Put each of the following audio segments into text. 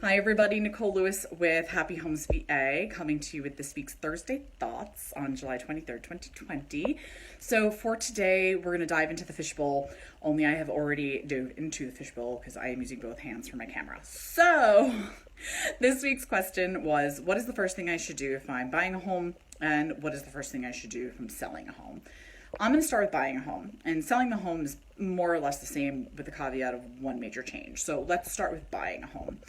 Hi everybody, Nicole Lewis with Happy Homes VA coming to you with this week's Thursday Thoughts on July 23rd, 2020. So for today, we're going to dive into the fishbowl, only I have already dove into the fishbowl because I am using both hands for my camera. So this week's question was, what is the first thing I should do if I'm buying a home, and what is the first thing I should do if I'm selling a home? I'm going to start with buying a home, and selling the home is more or less the same with the caveat of one major change. So let's start with buying a home.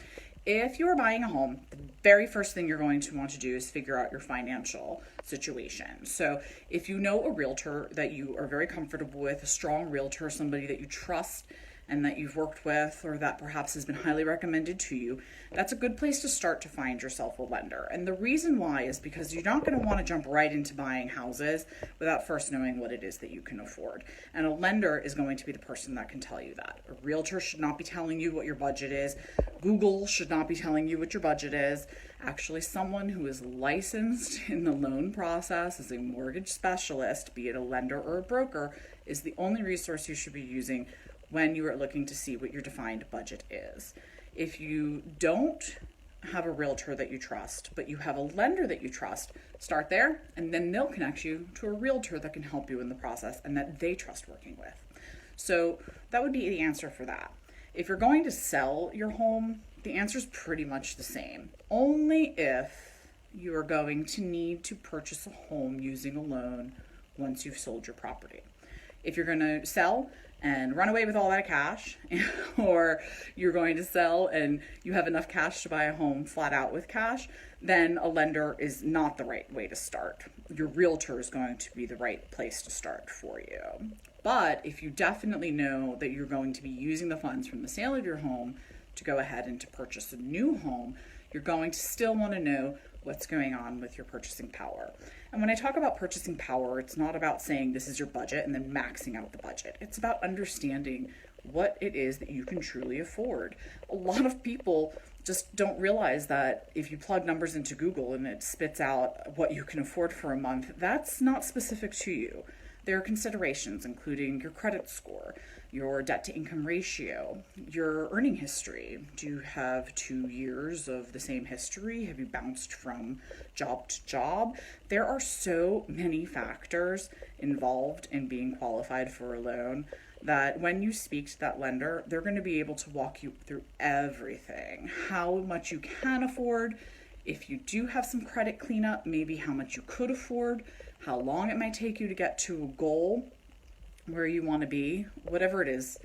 If you are buying a home, the very first thing you're going to want to do is figure out your financial situation. So if you know a realtor that you are very comfortable with, a strong realtor, somebody that you trust and that you've worked with, or that perhaps has been highly recommended to you, that's a good place to start to find yourself a lender. And the reason why is because you're not going to want to jump right into buying houses without first knowing what it is that you can afford. And a lender is going to be the person that can tell you that. A realtor should not be telling you what your budget is. Google should not be telling you what your budget is. Actually, someone who is licensed in the loan process as a mortgage specialist, be it a lender or a broker, is the only resource you should be using when you are looking to see what your defined budget is. If you don't have a realtor that you trust, but you have a lender that you trust, start there, and then they'll connect you to a realtor that can help you in the process and that they trust working with. So that would be the answer for that. If you're going to sell your home, the answer is pretty much the same, only if you are going to need to purchase a home using a loan once you've sold your property. If you're going to sell and run away with all that cash, or you're going to sell and you have enough cash to buy a home flat out with cash, then a lender is not the right way to start. Your realtor is going to be the right place to start for you. But if you definitely know that you're going to be using the funds from the sale of your home to go ahead and to purchase a new home, you're going to still want to know what's going on with your purchasing power. And when I talk about purchasing power, it's not about saying this is your budget and then maxing out the budget. It's about understanding what it is that you can truly afford. A lot of people just don't realize that if you plug numbers into Google and it spits out what you can afford for a month, that's not specific to you. There are considerations including your credit score, your debt to income ratio, your earning history. Do you have 2 years of the same history? Have you bounced from job to job? There are so many factors involved in being qualified for a loan that when you speak to that lender, they're going to be able to walk you through everything. How much you can afford, if you do have some credit cleanup, maybe how much you could afford, how long it might take you to get to a goal where you want to be, whatever it is,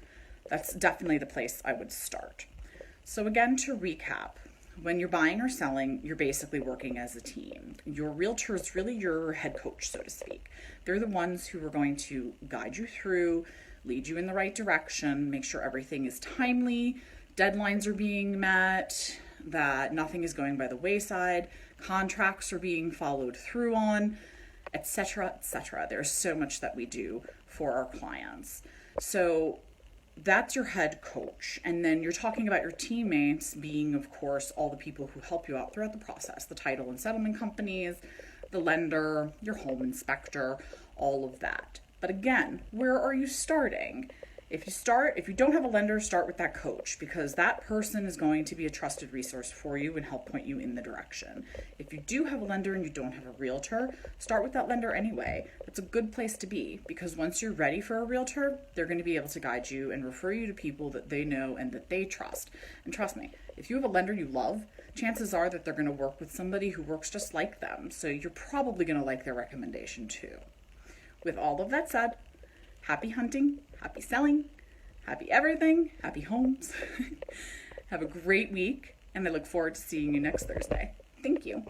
that's definitely the place I would start. So again, to recap, when you're buying or selling, you're basically working as a team. Your realtor is really your head coach, so to speak. They're the ones who are going to guide you through, lead you in the right direction, make sure everything is timely, deadlines are being met, that nothing is going by the wayside, contracts are being followed through on, etc., etc. There's so much that we do for our clients. So that's your head coach. And then you're talking about your teammates being, of course, all the people who help you out throughout the process, the title and settlement companies, the lender, your home inspector, all of that. But again, where are you starting? If you don't have a lender, start with that coach, because that person is going to be a trusted resource for you and help point you in the direction. If you do have a lender and you don't have a realtor, start with that lender anyway. That's a good place to be, because once you're ready for a realtor, they're going to be able to guide you and refer you to people that they know and that they trust. And trust me, if you have a lender you love, chances are that they're going to work with somebody who works just like them. So you're probably going to like their recommendation too. With all of that said, happy hunting, happy selling, happy everything, happy homes. Have a great week, and I look forward to seeing you next Thursday. Thank you.